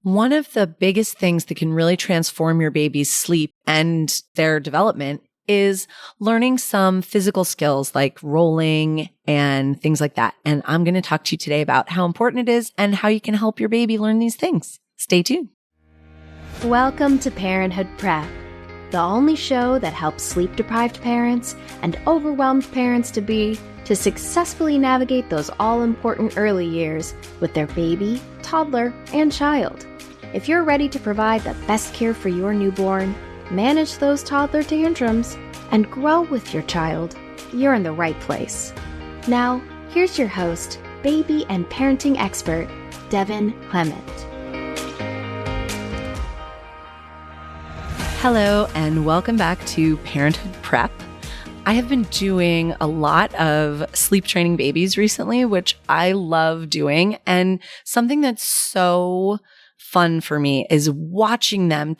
One of the biggest things that can really transform your baby's sleep and their development is learning some physical skills like rolling and things like that. And I'm going to talk to you today about how important it is and how you can help your baby learn these things. Stay tuned. Welcome to Parenthood Prep, the only show that helps sleep-deprived parents and overwhelmed parents-to-be to successfully navigate those all-important early years with their baby, toddler, and child. If you're ready to provide the best care for your newborn, manage those toddler tantrums, and grow with your child, you're in the right place. Now, here's your host, baby and parenting expert, Devin Clement. Hello, and welcome back to Parenthood Prep. I have been doing a lot of sleep training babies recently, which I love doing. And something that's so fun for me is watching them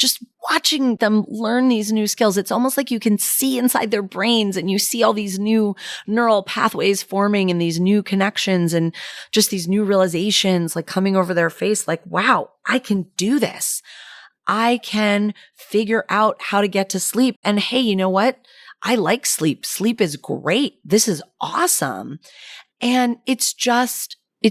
learn these new skills. It's almost like you can see inside their brains and you see all these new neural pathways forming and these new connections and just these new realizations like coming over their face like, wow, I can do this. I can figure out how to get to sleep. And hey, you know what? I like sleep. Sleep is great. This is awesome. And it's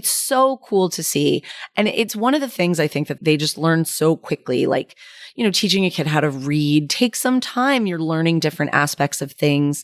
so cool to see. And it's one of the things I think that they just learn so quickly. Like, teaching a kid how to read takes some time. You're learning different aspects of things.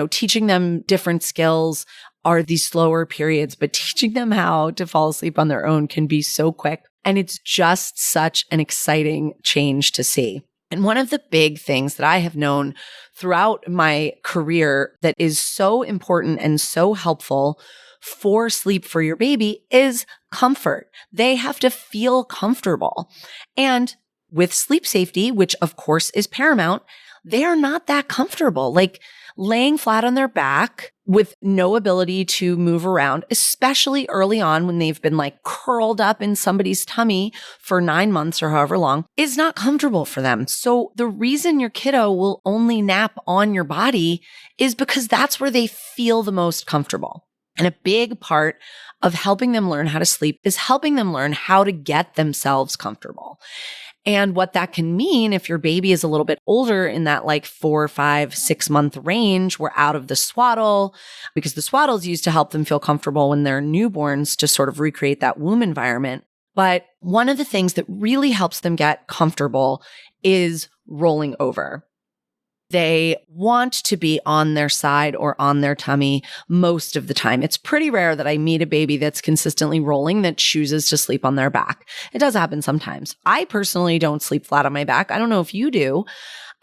Teaching them different skills are these slower periods, but teaching them how to fall asleep on their own can be so quick. And it's just such an exciting change to see. And one of the big things that I have known throughout my career that is so important and so helpful for sleep for your baby is comfort. They have to feel comfortable. And with sleep safety, which of course is paramount, they are not that comfortable. Like laying flat on their back with no ability to move around, especially early on when they've been like curled up in somebody's tummy for 9 months or however long, is not comfortable for them. So the reason your kiddo will only nap on your body is because that's where they feel the most comfortable. And a big part of helping them learn how to sleep is helping them learn how to get themselves comfortable. And what that can mean if your baby is a little bit older in that like 4, 5, 6 month range, we're out of the swaddle because the swaddle is used to help them feel comfortable when they're newborns to sort of recreate that womb environment. But one of the things that really helps them get comfortable is rolling over. They want to be on their side or on their tummy most of the time. It's pretty rare that I meet a baby that's consistently rolling that chooses to sleep on their back. It does happen sometimes. I personally don't sleep flat on my back. I don't know if you do.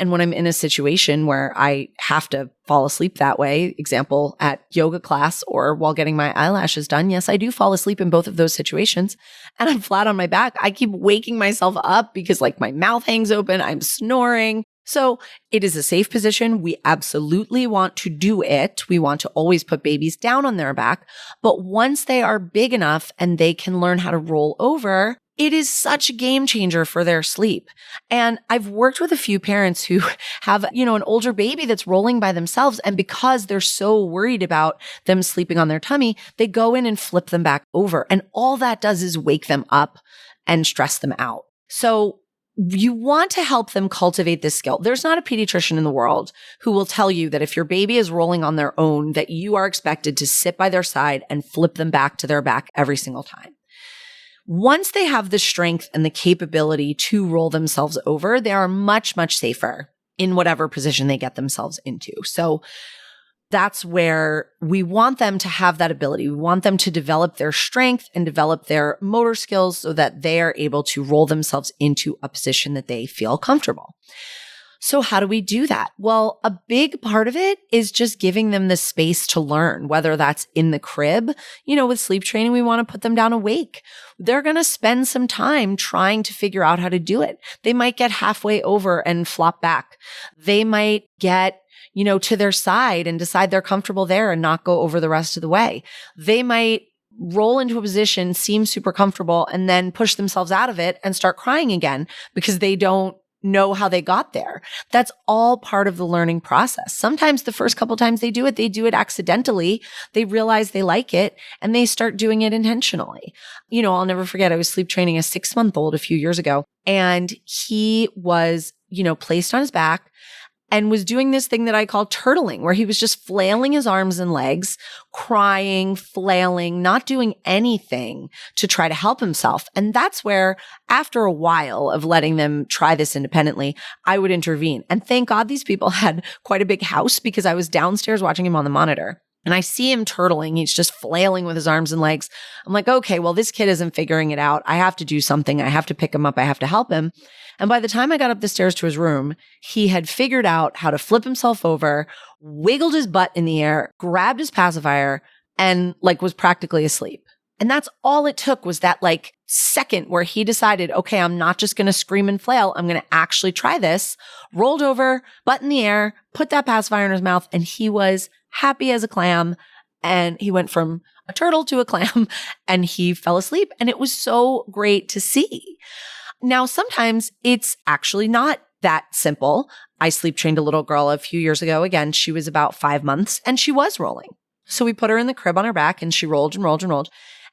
And when I'm in a situation where I have to fall asleep that way, example, at yoga class or while getting my eyelashes done, yes, I do fall asleep in both of those situations. And I'm flat on my back. I keep waking myself up because like my mouth hangs open, I'm snoring. So it is a safe position. We absolutely want to do it. We want to always put babies down on their back. But once they are big enough and they can learn how to roll over, it is such a game changer for their sleep. And I've worked with a few parents who have, an older baby that's rolling by themselves. And because they're so worried about them sleeping on their tummy, they go in and flip them back over. And all that does is wake them up and stress them out. So you want to help them cultivate this skill. There's not a pediatrician in the world who will tell you that if your baby is rolling on their own, that you are expected to sit by their side and flip them back to their back every single time. Once they have the strength and the capability to roll themselves over, they are much, much safer in whatever position they get themselves into. So that's where we want them to have that ability. We want them to develop their strength and develop their motor skills so that they are able to roll themselves into a position that they feel comfortable. So how do we do that? Well, a big part of it is just giving them the space to learn, whether that's in the crib. With sleep training, we want to put them down awake. They're going to spend some time trying to figure out how to do it. They might get halfway over and flop back. They might get to their side and decide they're comfortable there and not go over the rest of the way. They might roll into a position, seem super comfortable, and then push themselves out of it and start crying again because they don't know how they got there. That's all part of the learning process. Sometimes the first couple times they do it accidentally. They realize they like it and they start doing it intentionally. I'll never forget, I was sleep training a 6-month-old a few years ago, and he was, placed on his back and was doing this thing that I call turtling, where he was just flailing his arms and legs, crying, flailing, not doing anything to try to help himself. And that's where, after a while of letting them try this independently, I would intervene. And thank God these people had quite a big house, because I was downstairs watching him on the monitor. And I see him turtling. He's just flailing with his arms and legs. I'm like, okay, well, this kid isn't figuring it out. I have to do something. I have to pick him up. I have to help him. And by the time I got up the stairs to his room, he had figured out how to flip himself over, wiggled his butt in the air, grabbed his pacifier, and was practically asleep. And that's all it took, was that second where he decided, okay, I'm not just going to scream and flail. I'm going to actually try this. Rolled over, butt in the air, put that pacifier in his mouth, and he was happy as a clam. And he went from a turtle to a clam and he fell asleep. And it was so great to see. Now, sometimes it's actually not that simple. I sleep trained a little girl a few years ago. Again, she was about 5 months and she was rolling. So we put her in the crib on her back and she rolled and rolled and rolled.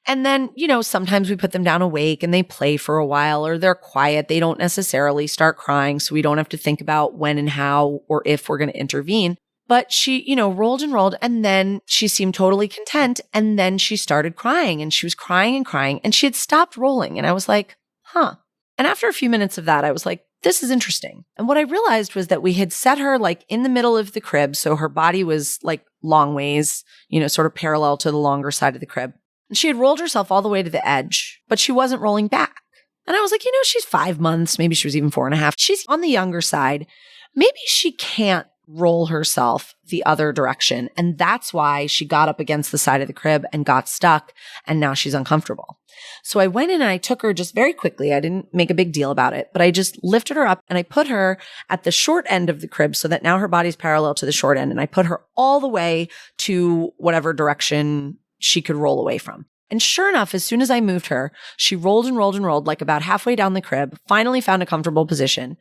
And then, sometimes we put them down awake and they play for a while, or they're quiet. They don't necessarily start crying. So we don't have to think about when and how or if we're going to intervene. But she, rolled and rolled, and then she seemed totally content. And then she started crying, and she was crying and crying, and she had stopped rolling. And I was like, huh. And after a few minutes of that, I was like, this is interesting. And what I realized was that we had set her in the middle of the crib. So her body was long ways, sort of parallel to the longer side of the crib. And she had rolled herself all the way to the edge, but she wasn't rolling back. And I was like, she's 5 months. Maybe she was even 4.5. She's on the younger side. Maybe she can't roll herself the other direction. And that's why she got up against the side of the crib and got stuck. And now she's uncomfortable. So I went in and I took her just very quickly. I didn't make a big deal about it, but I just lifted her up and I put her at the short end of the crib so that now her body's parallel to the short end. And I put her all the way to whatever direction she could roll away from. And sure enough, as soon as I moved her, she rolled and rolled and rolled about halfway down the crib, finally found a comfortable position.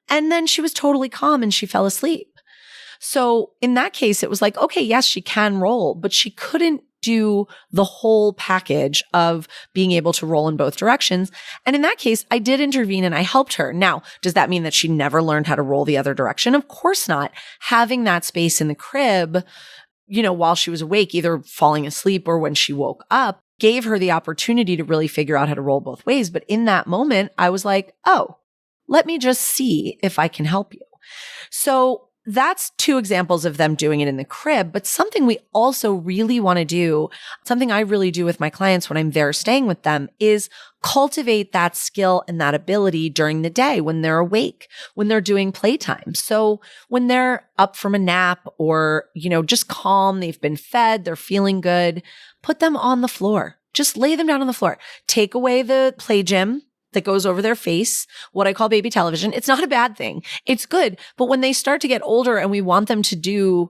And then she was totally calm and she fell asleep. So in that case, it was okay, yes, she can roll, but she couldn't do the whole package of being able to roll in both directions. And in that case, I did intervene and I helped her. Now, does that mean that she never learned how to roll the other direction? Of course not. Having that space in the crib, while she was awake, either falling asleep or when she woke up, gave her the opportunity to really figure out how to roll both ways. But in that moment, I was like, oh, let me just see if I can help you. So that's 2 examples of them doing it in the crib, but something we also really want to do, something I really do with my clients when I'm there staying with them, is cultivate that skill and that ability during the day when they're awake, when they're doing playtime. So when they're up from a nap or, just calm, they've been fed, they're feeling good, put them on the floor. Just lay them down on the floor. Take away the play gym that goes over their face, what I call baby television. It's not a bad thing. It's good. But when they start to get older and we want them to do,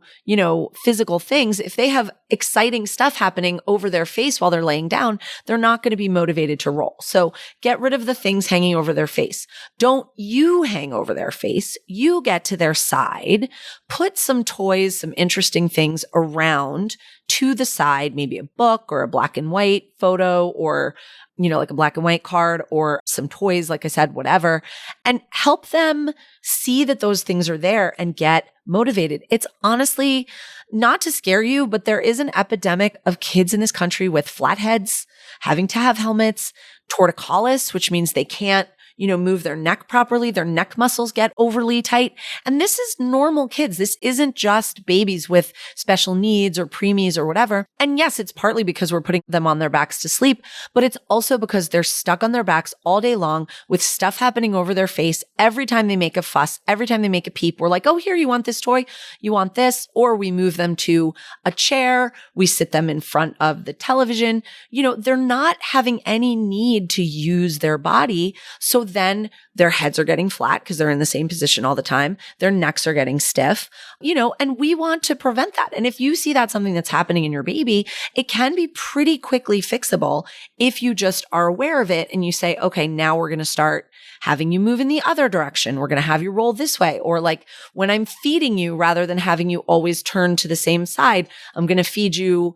physical things, if they have exciting stuff happening over their face while they're laying down, they're not going to be motivated to roll. So get rid of the things hanging over their face. Don't you hang over their face. You get to their side, put some toys, some interesting things around to the side, maybe a book or a black and white photo or a black and white card or some toys, like I said, whatever, and help them see that those things are there and get motivated. It's honestly not to scare you, but there is an epidemic of kids in this country with flat heads, having to have helmets, torticollis, which means they can't move their neck properly. Their neck muscles get overly tight. And this is normal kids. This isn't just babies with special needs or preemies or whatever. And yes, it's partly because we're putting them on their backs to sleep, but it's also because they're stuck on their backs all day long with stuff happening over their face. Every time they make a fuss, every time they make a peep, we're like, oh, here, you want this toy? You want this? Or we move them to a chair. We sit them in front of the television. They're not having any need to use their body. So then their heads are getting flat because they're in the same position all the time. Their necks are getting stiff, and we want to prevent that. And if you see that's something that's happening in your baby, it can be pretty quickly fixable if you just are aware of it and you say, okay, now we're going to start having you move in the other direction. We're going to have you roll this way. Or like when I'm feeding you, rather than having you always turn to the same side, I'm going to feed you,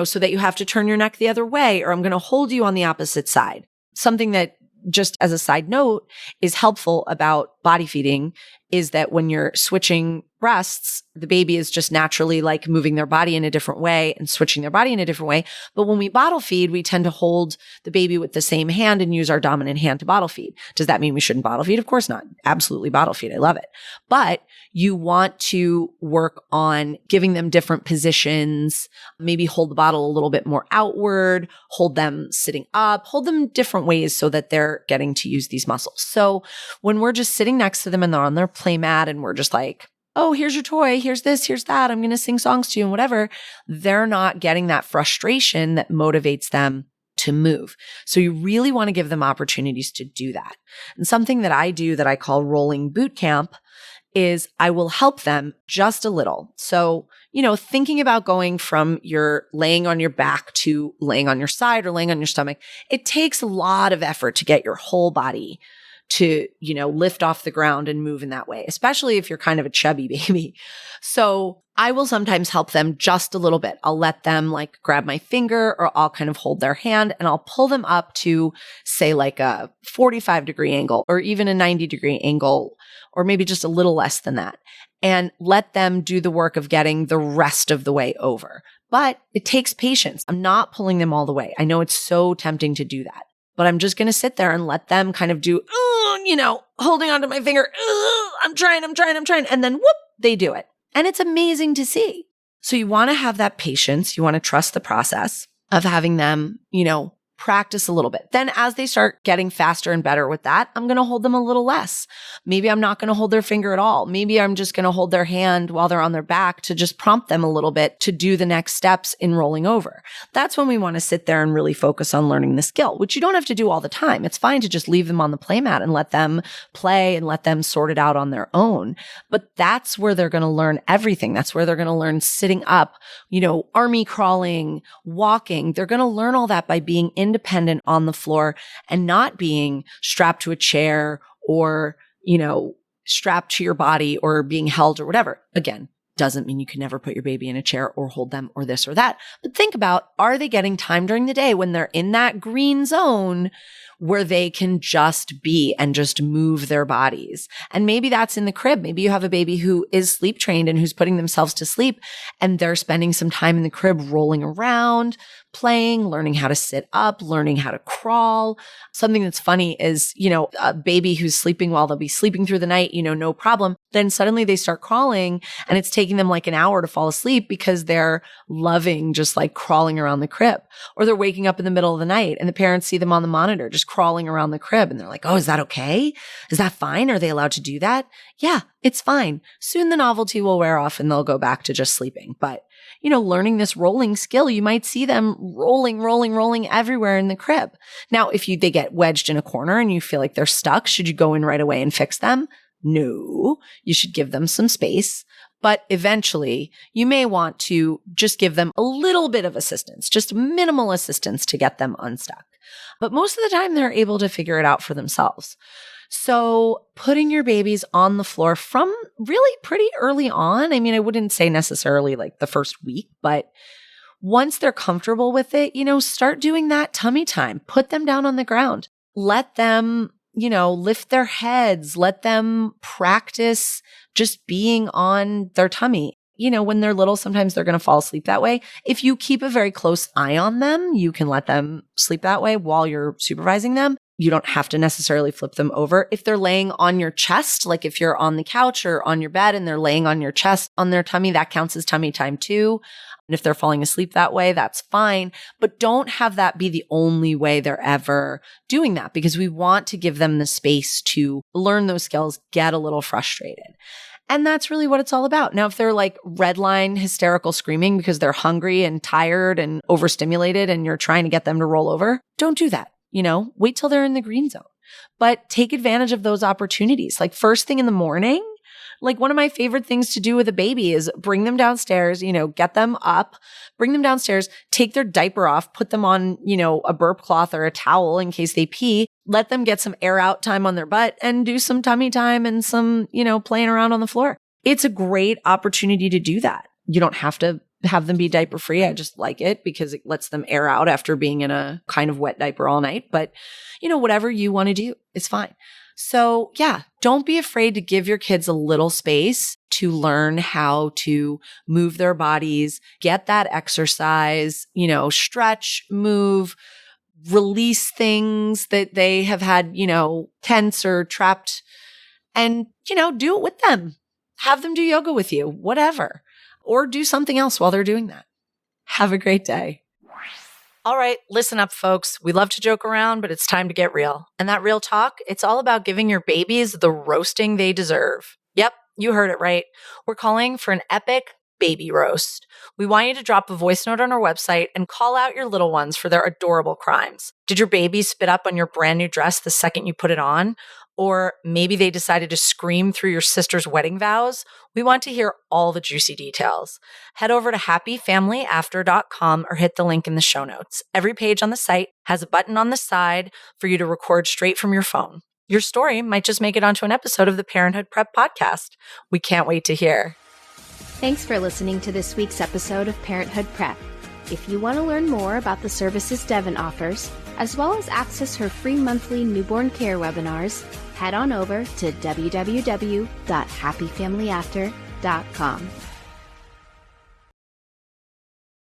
so that you have to turn your neck the other way, or I'm going to hold you on the opposite side. Something that, just as a side note, is helpful about body feeding is that when you're switching breasts, the baby is just naturally like moving their body in a different way and switching their body in a different way. But when we bottle feed, we tend to hold the baby with the same hand and use our dominant hand to bottle feed. Does that mean we shouldn't bottle feed? Of course not. Absolutely bottle feed. I love it. But you want to work on giving them different positions, maybe hold the bottle a little bit more outward, hold them sitting up, hold them different ways so that they're getting to use these muscles. So when we're just sitting next to them and they're on their play mat and we're just like, oh, here's your toy, here's this, here's that, I'm going to sing songs to you and whatever, they're not getting that frustration that motivates them to move. So you really want to give them opportunities to do that. And something that I do that I call rolling boot camp is I will help them just a little. So, thinking about going from your laying on your back to laying on your side or laying on your stomach, it takes a lot of effort to get your whole body to, lift off the ground and move in that way, especially if you're kind of a chubby baby. So I will sometimes help them just a little bit. I'll let them like grab my finger, or I'll kind of hold their hand and I'll pull them up to say like a 45-degree angle or even a 90-degree angle, or maybe just a little less than that, and let them do the work of getting the rest of the way over. But it takes patience. I'm not pulling them all the way. I know it's so tempting to do that, but I'm just going to sit there and let them kind of do, holding onto my finger. I'm trying. And then whoop, they do it. And it's amazing to see. So you want to have that patience. You want to trust the process of having them, practice a little bit. Then as they start getting faster and better with that, I'm going to hold them a little less. Maybe I'm not going to hold their finger at all. Maybe I'm just going to hold their hand while they're on their back to just prompt them a little bit to do the next steps in rolling over. That's when we want to sit there and really focus on learning the skill, which you don't have to do all the time. It's fine to just leave them on the play mat and let them play and let them sort it out on their own. But that's where they're going to learn everything. That's where they're going to learn sitting up, army crawling, walking. They're going to learn all that by being independent on the floor and not being strapped to a chair or, strapped to your body or being held or whatever. Again, doesn't mean you can never put your baby in a chair or hold them or this or that. But think about, are they getting time during the day when they're in that green zone where they can just be and just move their bodies? And maybe that's in the crib. Maybe you have a baby who is sleep trained and who's putting themselves to sleep and they're spending some time in the crib rolling around, playing, learning how to sit up, learning how to crawl. Something that's funny is, a baby who's sleeping while they'll be sleeping through the night, no problem. Then suddenly they start crawling and it's taking them like an hour to fall asleep because they're loving just like crawling around the crib. Or they're waking up in the middle of the night and the parents see them on the monitor just crawling around the crib and they're like, oh, is that okay? Is that fine? Are they allowed to do that? Yeah, it's fine. Soon the novelty will wear off and they'll go back to just sleeping. But learning this rolling skill, you might see them rolling everywhere in the crib. Now, if they get wedged in a corner and you feel like they're stuck, should you go in right away and fix them? No, you should give them some space. But eventually, you may want to just give them a little bit of assistance, just minimal assistance to get them unstuck. But most of the time, they're able to figure it out for themselves. So putting your babies on the floor from really pretty early on, I wouldn't say necessarily like the first week, but once they're comfortable with it, start doing that tummy time. Put them down on the ground. Let them, lift their heads. Let them practice just being on their tummy. When they're little, sometimes they're going to fall asleep that way. If you keep a very close eye on them, you can let them sleep that way while you're supervising them. You don't have to necessarily flip them over. If they're laying on your chest, like if you're on the couch or on your bed and they're laying on your chest on their tummy, that counts as tummy time too. And if they're falling asleep that way, that's fine. But don't have that be the only way they're ever doing that, because we want to give them the space to learn those skills, get a little frustrated. And that's really what it's all about. Now, if they're like redline hysterical screaming because they're hungry and tired and overstimulated and you're trying to get them to roll over, don't do that. Wait till they're in the green zone. but take advantage of those opportunities. Like first thing in the morning, like one of my favorite things to do with a baby is bring them downstairs, get them up, bring them downstairs, take their diaper off, put them on, a burp cloth or a towel in case they pee, let them get some air out time on their butt and do some tummy time and some, playing around on the floor. It's a great opportunity to do that. You don't have to have them be diaper free. I just like it because it lets them air out after being in a kind of wet diaper all night. But, whatever you want to do, it's fine. So yeah, don't be afraid to give your kids a little space to learn how to move their bodies, get that exercise, stretch, move, release things that they have had, tense or trapped and, do it with them. Have them do yoga with you, whatever, or do something else while they're doing that. Have a great day. All right, listen up, folks. We love to joke around, but it's time to get real. And that real talk, it's all about giving your babies the roasting they deserve. Yep, you heard it right. We're calling for an epic baby roast. We want you to drop a voice note on our website and call out your little ones for their adorable crimes. Did your baby spit up on your brand new dress the second you put it on? Or maybe they decided to scream through your sister's wedding vows? We want to hear all the juicy details. Head over to happyfamilyafter.com or hit the link in the show notes. Every page on the site has a button on the side for you to record straight from your phone. Your story might just make it onto an episode of the Parenthood Prep podcast. We can't wait to hear. Thanks for listening to this week's episode of Parenthood Prep. If you want to learn more about the services Devin offers, as well as access her free monthly newborn care webinars, head on over to www.happyfamilyafter.com.